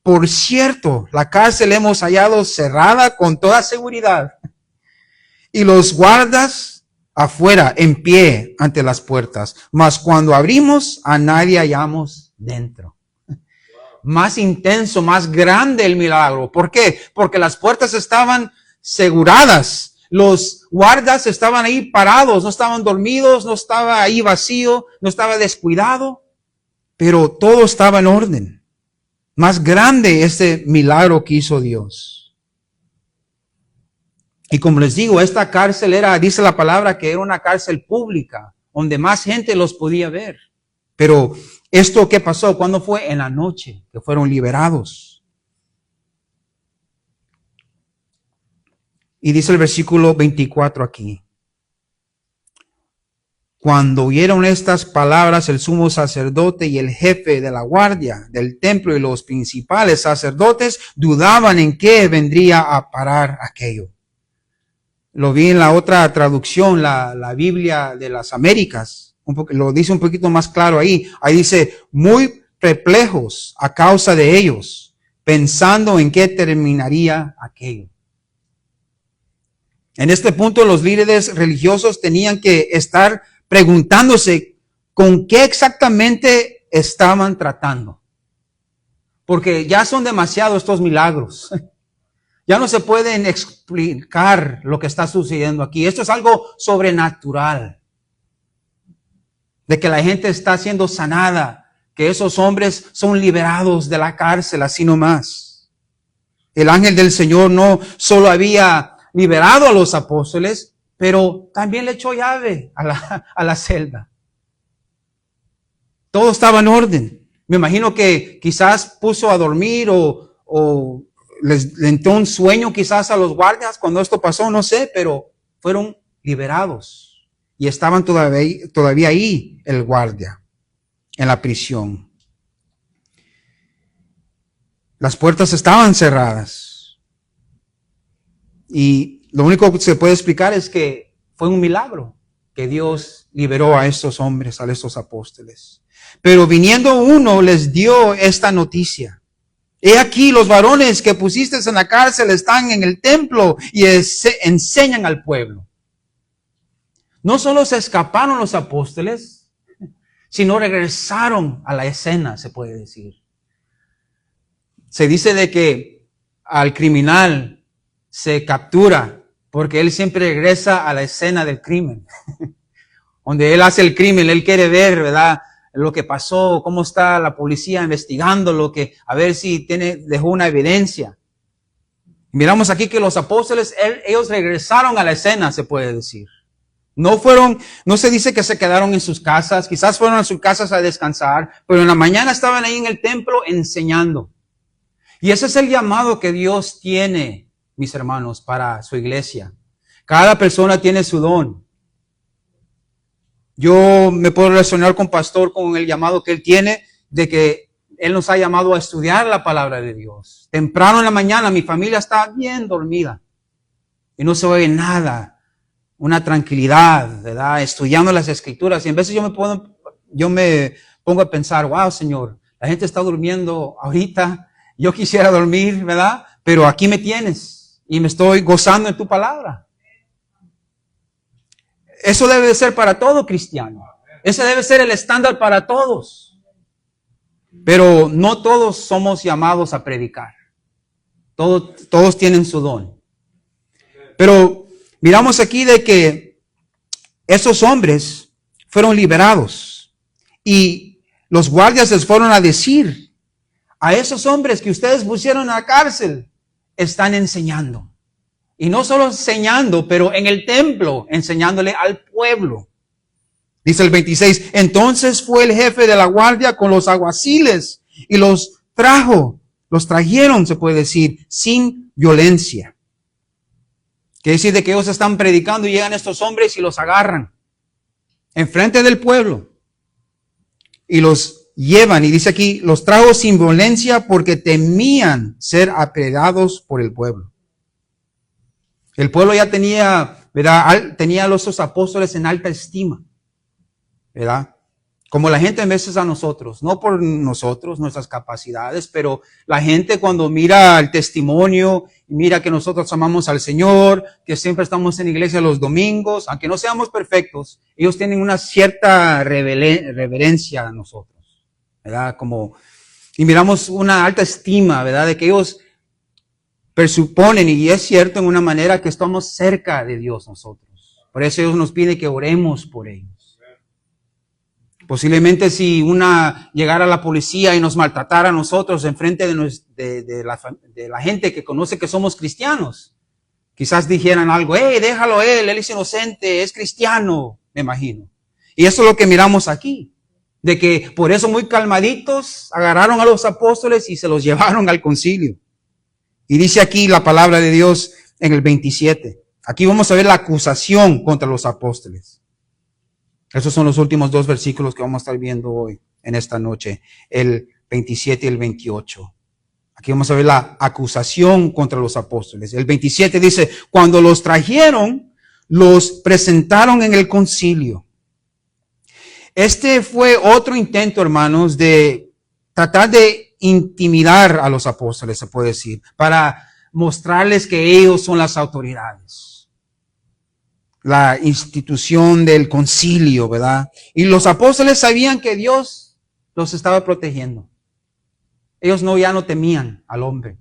por cierto, la cárcel hemos hallado cerrada con toda seguridad. Y los guardas afuera, en pie, ante las puertas. Mas cuando abrimos, a nadie hallamos dentro. Más intenso, más grande el milagro. ¿Por qué? Porque las puertas estaban aseguradas. Los guardas estaban ahí parados, no estaban dormidos, no estaba ahí vacío, no estaba descuidado, pero todo estaba en orden. Más grande este milagro que hizo Dios. Y como les digo, esta cárcel dice la palabra, que era una cárcel pública, donde más gente los podía ver. Pero ¿esto qué pasó? ¿Cuándo fue? En la noche, que fueron liberados. Y dice el versículo 24 aquí. Cuando oyeron estas palabras, el sumo sacerdote y el jefe de la guardia del templo y los principales sacerdotes dudaban en qué vendría a parar aquello. Lo vi en la otra traducción, la Biblia de las Américas. Lo dice un poquito más claro ahí. Ahí dice, muy perplejos a causa de ellos, pensando en qué terminaría aquello. En este punto, los líderes religiosos tenían que estar preguntándose con qué exactamente estaban tratando. Porque ya son demasiados estos milagros. Ya no se pueden explicar lo que está sucediendo aquí. Esto es algo sobrenatural. De que la gente está siendo sanada, que esos hombres son liberados de la cárcel, así nomás. El ángel del Señor no solo había liberado a los apóstoles, pero también le echó llave a la celda. Todo estaba en orden. Me imagino que quizás puso a dormir o les entró un sueño quizás a los guardias cuando esto pasó, no sé, pero fueron liberados. Y estaban todavía ahí el guardia, en la prisión. Las puertas estaban cerradas. Y lo único que se puede explicar es que fue un milagro que Dios liberó a estos hombres, a estos apóstoles. Pero viniendo uno les dio esta noticia. He aquí los varones que pusiste en la cárcel están en el templo y enseñan al pueblo. No solo se escaparon los apóstoles, sino regresaron a la escena, se puede decir. Se dice de que al criminal se captura porque él siempre regresa a la escena del crimen. Donde él hace el crimen, él quiere ver, ¿verdad?, lo que pasó, cómo está la policía investigando a ver si dejó una evidencia. Miramos aquí que los apóstoles, ellos regresaron a la escena, se puede decir. No se dice que se quedaron en sus casas, quizás fueron a sus casas a descansar, pero en la mañana estaban ahí en el templo enseñando. Y ese es el llamado que Dios tiene, mis hermanos, para su iglesia. Cada persona tiene su don. Yo me puedo relacionar con pastor con el llamado que él tiene de que él nos ha llamado a estudiar la palabra de Dios. Temprano en la mañana mi familia está bien dormida y no se oye nada. Una tranquilidad, ¿verdad? Estudiando las escrituras. Y en veces yo me pongo a pensar, wow, Señor, la gente está durmiendo ahorita. Yo quisiera dormir, ¿verdad? Pero aquí me tienes y me estoy gozando en tu palabra. Eso debe de ser para todo cristiano. Ese debe ser el estándar para todos. Pero no todos somos llamados a predicar. Todos tienen su don. Pero miramos aquí de que esos hombres fueron liberados y los guardias les fueron a decir a esos hombres que ustedes pusieron a la cárcel, están enseñando. Y no solo enseñando, pero en el templo, enseñándole al pueblo. Dice el 26, entonces fue el jefe de la guardia con los alguaciles y los trajeron, se puede decir, sin violencia. Quiere decir de que ellos están predicando y llegan estos hombres y los agarran enfrente del pueblo y los llevan. Y dice aquí, los trajo sin violencia porque temían ser apedreados por el pueblo. El pueblo ya tenía, ¿verdad? Tenía a los apóstoles en alta estima, ¿verdad? Como la gente a veces a nosotros, no por nosotros, nuestras capacidades, pero la gente cuando mira el testimonio, mira que nosotros amamos al Señor, que siempre estamos en iglesia los domingos, aunque no seamos perfectos, ellos tienen una cierta reverencia a nosotros, ¿verdad? Y miramos una alta estima, ¿verdad? De que ellos presuponen, y es cierto en una manera, que estamos cerca de Dios nosotros. Por eso Dios nos pide que oremos por ellos. Posiblemente si llegara la policía y nos maltratara a nosotros enfrente de la gente que conoce que somos cristianos, quizás dijeran algo, déjalo él es inocente, es cristiano, me imagino. Y eso es lo que miramos aquí, de que por eso muy calmaditos agarraron a los apóstoles y se los llevaron al concilio. Y dice aquí la palabra de Dios en el 27. Aquí vamos a ver la acusación contra los apóstoles. Esos son los últimos dos versículos que vamos a estar viendo hoy, en esta noche, el 27 y el 28. Aquí vamos a ver la acusación contra los apóstoles. El 27 dice, cuando los trajeron, los presentaron en el concilio. Este fue otro intento, hermanos, de tratar de intimidar a los apóstoles, se puede decir, para mostrarles que ellos son las autoridades. La institución del concilio, ¿verdad? Y los apóstoles sabían que Dios los estaba protegiendo. Ellos ya no temían al hombre.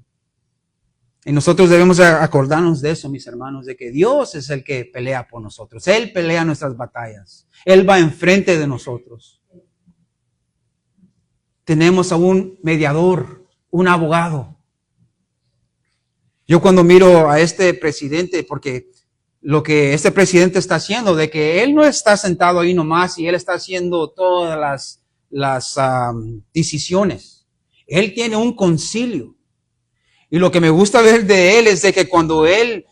Y nosotros debemos acordarnos de eso, mis hermanos, de que Dios es el que pelea por nosotros. Él pelea nuestras batallas. Él va enfrente de nosotros. Tenemos a un mediador, un abogado. Yo cuando miro a este presidente, porque lo que este presidente está haciendo, de que él no está sentado ahí nomás y él está haciendo todas las decisiones. Él tiene un concilio. Y lo que me gusta ver de él es de que cuando él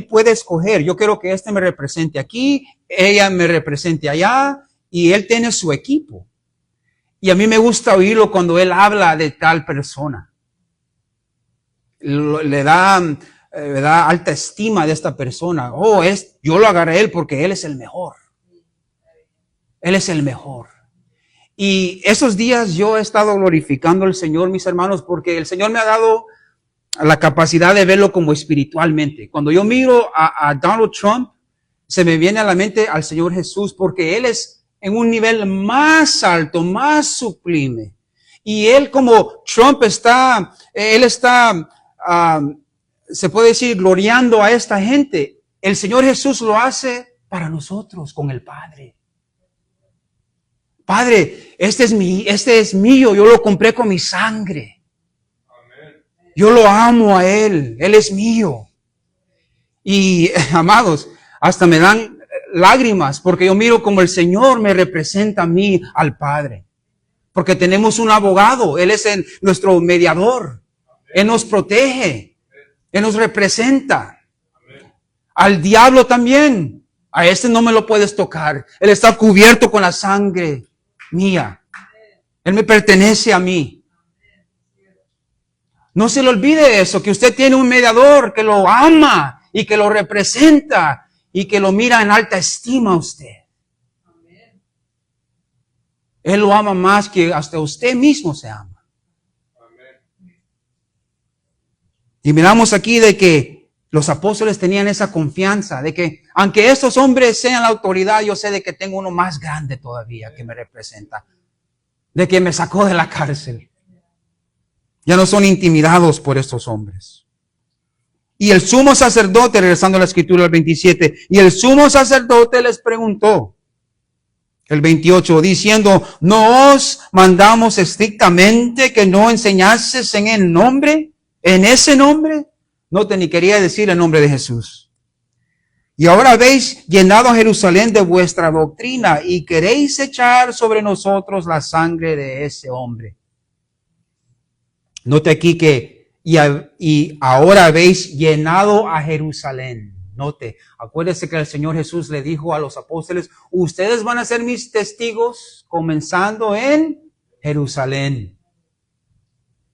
puede escoger, yo quiero que este me represente aquí, ella me represente allá, y él tiene su equipo. Y a mí me gusta oírlo cuando él habla de tal persona. Le da alta estima de esta persona. Yo lo agarré a él porque él es el mejor. Él es el mejor. Y esos días yo he estado glorificando al Señor, mis hermanos, porque el Señor me ha dado la capacidad de verlo como espiritualmente. Cuando yo miro a Donald Trump, se me viene a la mente al Señor Jesús, porque Él es en un nivel más alto, más sublime. Y Él, como Trump Él está se puede decir, gloriando a esta gente. El Señor Jesús lo hace para nosotros, con el Padre. Padre, este es mío, yo lo compré con mi sangre. Amén. Yo lo amo a Él es mío. Y, amados, hasta me dan lágrimas porque yo miro como el Señor me representa a mí, al Padre. Porque tenemos un abogado, Él es nuestro mediador. Él nos protege, Él nos representa. Al diablo también, a este no me lo puedes tocar. Él está cubierto con la sangre mía. Él me pertenece a mí. No se le olvide eso, que usted tiene un mediador que lo ama y que lo representa y que lo mira en alta estima a usted. Él lo ama más que hasta usted mismo se ama. Y miramos aquí de que los apóstoles tenían esa confianza, de que aunque estos hombres sean la autoridad, yo sé de que tengo uno más grande todavía que me representa, de que me sacó de la cárcel. Ya no son intimidados por estos hombres. Y el sumo sacerdote, regresando a la escritura del 27, y el sumo sacerdote les preguntó, el 28, diciendo, ¿no os mandamos estrictamente que no enseñases en el nombre, en ese nombre? No te ni quería decir el nombre de Jesús. Y ahora habéis llenado a Jerusalén de vuestra doctrina y queréis echar sobre nosotros la sangre de ese hombre. Note aquí que y ahora habéis llenado a Jerusalén. Note, acuérdese que el Señor Jesús le dijo a los apóstoles, ustedes van a ser mis testigos comenzando en Jerusalén.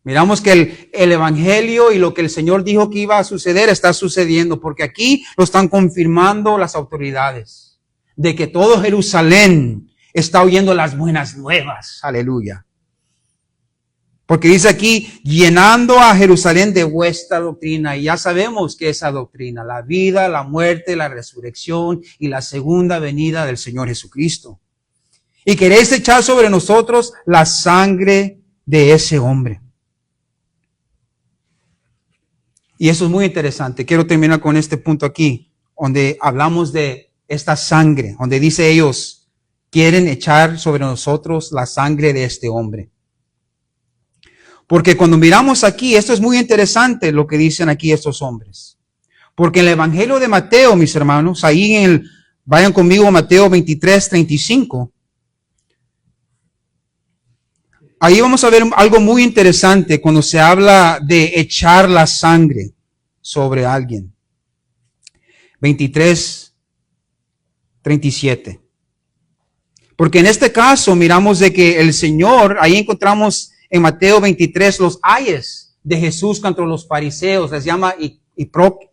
Miramos que el evangelio y lo que el Señor dijo que iba a suceder está sucediendo, porque aquí lo están confirmando las autoridades de que todo Jerusalén está oyendo las buenas nuevas. Aleluya. Porque dice aquí, llenando a Jerusalén de vuestra doctrina. Y ya sabemos que esa doctrina, la vida, la muerte, la resurrección y la segunda venida del Señor Jesucristo. Y queréis echar sobre nosotros la sangre de ese hombre. Y eso es muy interesante. Quiero terminar con este punto aquí, donde hablamos de esta sangre, donde dice ellos, quieren echar sobre nosotros la sangre de este hombre. Porque cuando miramos aquí, esto es muy interesante lo que dicen aquí estos hombres. Porque en el Evangelio de Mateo, mis hermanos, ahí vayan conmigo a Mateo 23, 35. Ahí vamos a ver algo muy interesante cuando se habla de echar la sangre sobre alguien. 23, 37. Porque en este caso miramos de que el Señor, ahí encontramos en Mateo 23 los ayes de Jesús contra los fariseos, les llama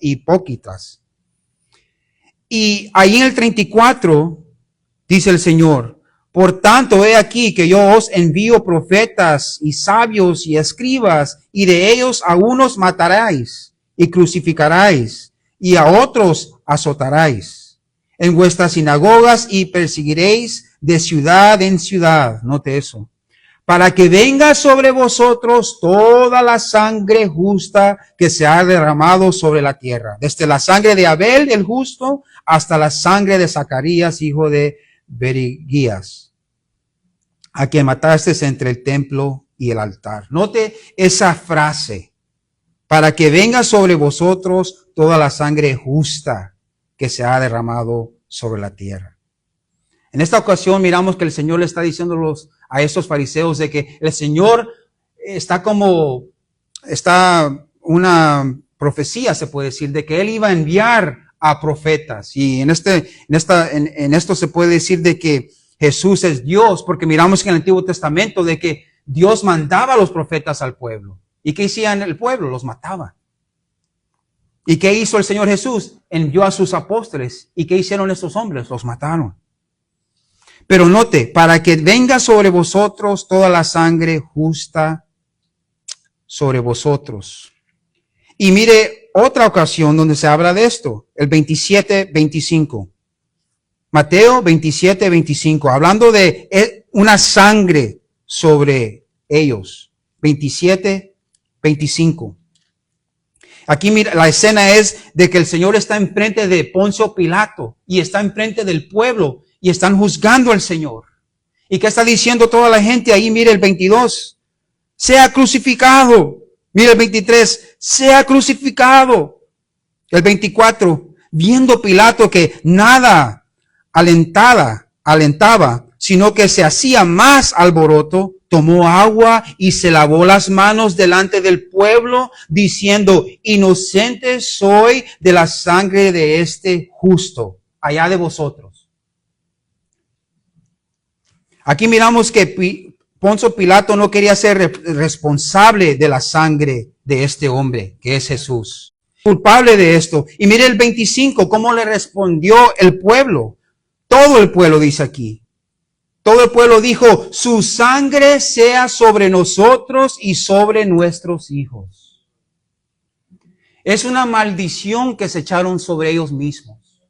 hipócritas. Y ahí en el 34 dice el Señor, por tanto he aquí que yo os envío profetas y sabios y escribas, y de ellos a unos mataráis y crucificaráis, y a otros azotaráis en vuestras sinagogas y perseguiréis de ciudad en ciudad. Note eso. Para que venga sobre vosotros toda la sangre justa que se ha derramado sobre la tierra, desde la sangre de Abel, el justo, hasta la sangre de Zacarías, hijo de Berequías, a quien mataste entre el templo y el altar. Note esa frase, para que venga sobre vosotros toda la sangre justa que se ha derramado sobre la tierra. En esta ocasión miramos que el Señor le está diciendo a estos fariseos de que el Señor está una profecía, se puede decir, de que Él iba a enviar a profetas. Y en esto se puede decir de que Jesús es Dios, porque miramos que en el Antiguo Testamento de que Dios mandaba a los profetas al pueblo. ¿Y qué hacían el pueblo? Los mataba. ¿Y qué hizo el Señor Jesús? Envió a sus apóstoles. ¿Y qué hicieron estos hombres? Los mataron. Pero note, para que venga sobre vosotros toda la sangre justa sobre vosotros. Y mire otra ocasión donde se habla de esto, el 27-25. Mateo 27-25, hablando de una sangre sobre ellos. 27-25. Aquí mira, la escena es de que el Señor está enfrente de Poncio Pilato y está enfrente del pueblo. Y están juzgando al Señor. ¿Y qué está diciendo toda la gente? Ahí mire el 22. Sea crucificado. Mire el 23. Sea crucificado. El 24. Viendo Pilato que nada alentaba, sino que se hacía más alboroto, tomó agua y se lavó las manos delante del pueblo, diciendo, inocente soy de la sangre de este justo, allá de vosotros. Aquí miramos que Poncio Pilato no quería ser responsable de la sangre de este hombre, que es Jesús. Culpable de esto. Y mire el 25, cómo le respondió el pueblo. Todo el pueblo dice aquí. Todo el pueblo dijo, su sangre sea sobre nosotros y sobre nuestros hijos. Es una maldición que se echaron sobre ellos mismos.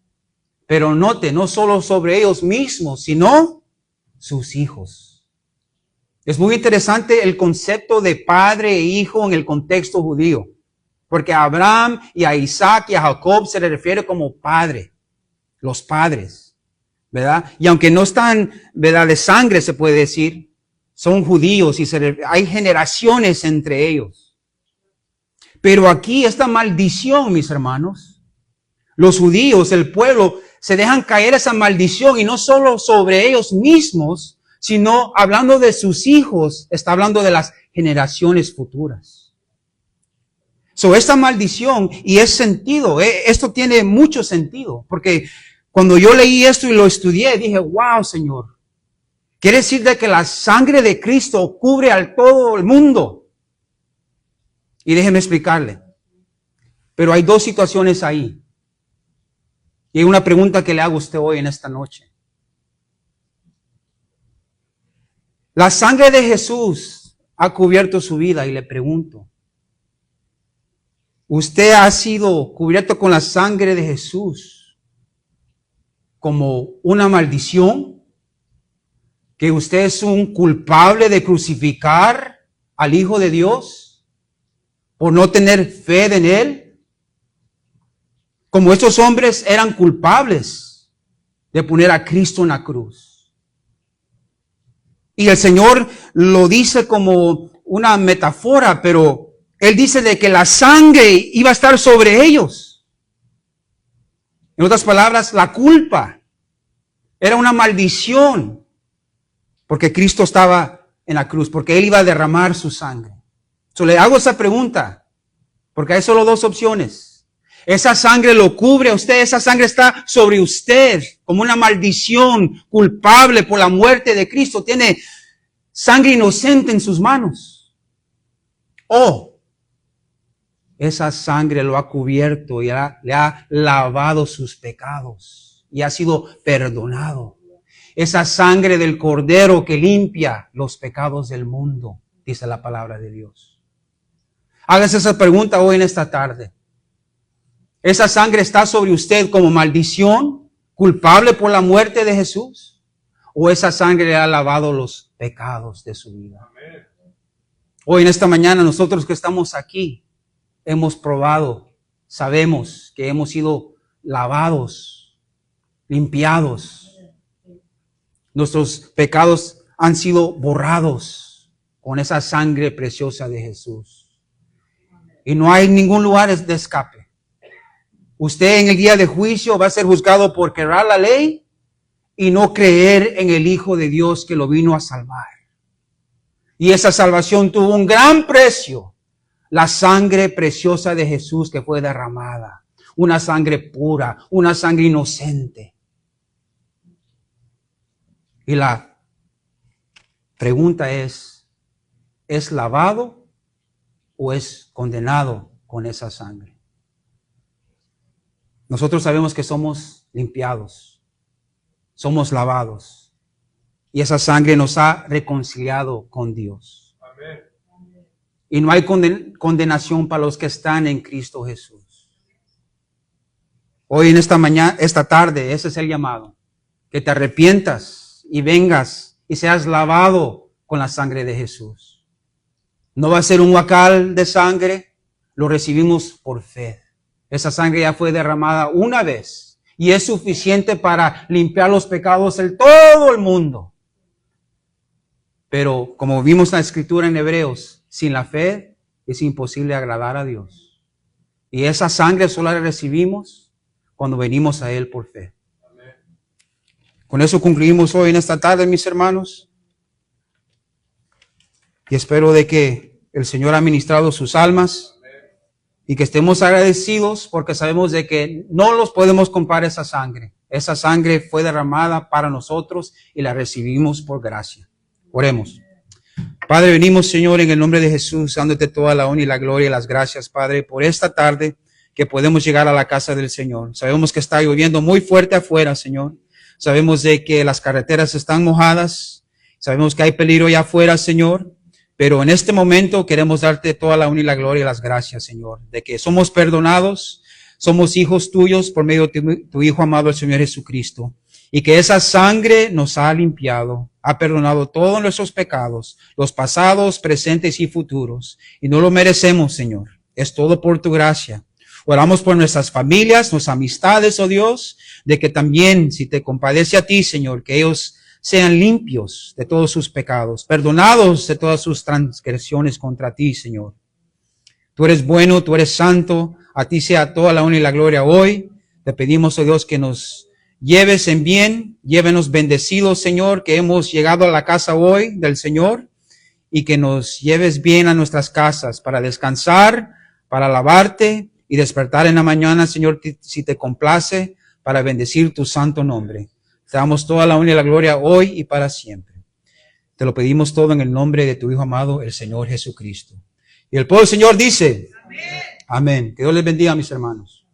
Pero note, no solo sobre ellos mismos, sino sus hijos. Es muy interesante el concepto de padre e hijo en el contexto judío. Porque a Abraham y a Isaac y a Jacob se le refiere como padre. Los padres. ¿Verdad? Y aunque no están, ¿verdad?, de sangre, se puede decir, son judíos y hay generaciones entre ellos. Pero aquí esta maldición, mis hermanos, los judíos, el pueblo, se dejan caer esa maldición y no solo sobre ellos mismos, sino hablando de sus hijos, está hablando de las generaciones futuras. Esta maldición, y es sentido, esto tiene mucho sentido, porque cuando yo leí esto y lo estudié, dije, wow, Señor, quiere decir de que la sangre de Cristo cubre a todo el mundo. Y déjeme explicarle. Pero hay dos situaciones ahí. Y hay una pregunta que le hago a usted hoy en esta noche. La sangre de Jesús ha cubierto su vida y le pregunto, ¿usted ha sido cubierto con la sangre de Jesús como una maldición? ¿Que usted es un culpable de crucificar al Hijo de Dios por no tener fe en Él? Como estos hombres eran culpables de poner a Cristo en la cruz. Y el Señor lo dice como una metáfora, pero Él dice de que la sangre iba a estar sobre ellos. En otras palabras, la culpa era una maldición porque Cristo estaba en la cruz, porque Él iba a derramar su sangre. Le hago esa pregunta, porque hay solo dos opciones. Esa sangre lo cubre a usted, esa sangre está sobre usted como una maldición, culpable por la muerte de Cristo. Tiene sangre inocente en sus manos. O esa sangre lo ha cubierto y le ha lavado sus pecados y ha sido perdonado. Esa sangre del Cordero que limpia los pecados del mundo, dice la palabra de Dios. Hágase esa pregunta hoy en esta tarde. ¿Esa sangre está sobre usted como maldición, culpable por la muerte de Jesús? ¿O esa sangre le ha lavado los pecados de su vida? Amén. Hoy en esta mañana nosotros que estamos aquí hemos probado, sabemos que hemos sido lavados, limpiados. Nuestros pecados han sido borrados con esa sangre preciosa de Jesús. Y no hay ningún lugar de escape. Usted en el día de juicio va a ser juzgado por quebrar la ley y no creer en el Hijo de Dios que lo vino a salvar. Y esa salvación tuvo un gran precio. La sangre preciosa de Jesús que fue derramada. Una sangre pura, una sangre inocente. Y la pregunta ¿es lavado o es condenado con esa sangre? Nosotros sabemos que somos limpiados, somos lavados. Y esa sangre nos ha reconciliado con Dios. Amén. Y no hay condenación para los que están en Cristo Jesús. Hoy en esta tarde, ese es el llamado. Que te arrepientas y vengas y seas lavado con la sangre de Jesús. No va a ser un huacal de sangre, lo recibimos por fe. Esa sangre ya fue derramada una vez y es suficiente para limpiar los pecados de todo el mundo. Pero como vimos en la Escritura en Hebreos, sin la fe es imposible agradar a Dios. Y esa sangre solo la recibimos cuando venimos a Él por fe. Con eso concluimos hoy en esta tarde, mis hermanos. Y espero de que el Señor ha ministrado sus almas y que estemos agradecidos porque sabemos de que no los podemos comprar esa sangre. Esa sangre fue derramada para nosotros y la recibimos por gracia. Oremos. Padre, venimos, Señor, en el nombre de Jesús, dándote toda la honra y la gloria y las gracias, Padre, por esta tarde que podemos llegar a la casa del Señor. Sabemos que está lloviendo muy fuerte afuera, Señor. Sabemos de que las carreteras están mojadas. Sabemos que hay peligro allá afuera, Señor. Pero en este momento queremos darte toda la honra y la gloria y las gracias, Señor, de que somos perdonados, somos hijos tuyos por medio de tu Hijo amado, el Señor Jesucristo. Y que esa sangre nos ha limpiado, ha perdonado todos nuestros pecados, los pasados, presentes y futuros. Y no lo merecemos, Señor. Es todo por tu gracia. Oramos por nuestras familias, nuestras amistades, oh Dios, de que también, si te compadece a ti, Señor, que ellos sean limpios de todos sus pecados, perdonados de todas sus transgresiones contra ti, Señor. Tú eres bueno, tú eres santo, a ti sea toda la honra y la gloria hoy. Te pedimos, oh Dios, que nos lleves en bien, llévenos bendecidos, Señor, que hemos llegado a la casa hoy del Señor y que nos lleves bien a nuestras casas para descansar, para alabarte y despertar en la mañana, Señor, si te complace, para bendecir tu santo nombre. Te damos toda la honra y la gloria hoy y para siempre. Te lo pedimos todo en el nombre de tu Hijo amado, el Señor Jesucristo. Y el pueblo del Señor dice, amén. Amén. Que Dios les bendiga, mis hermanos.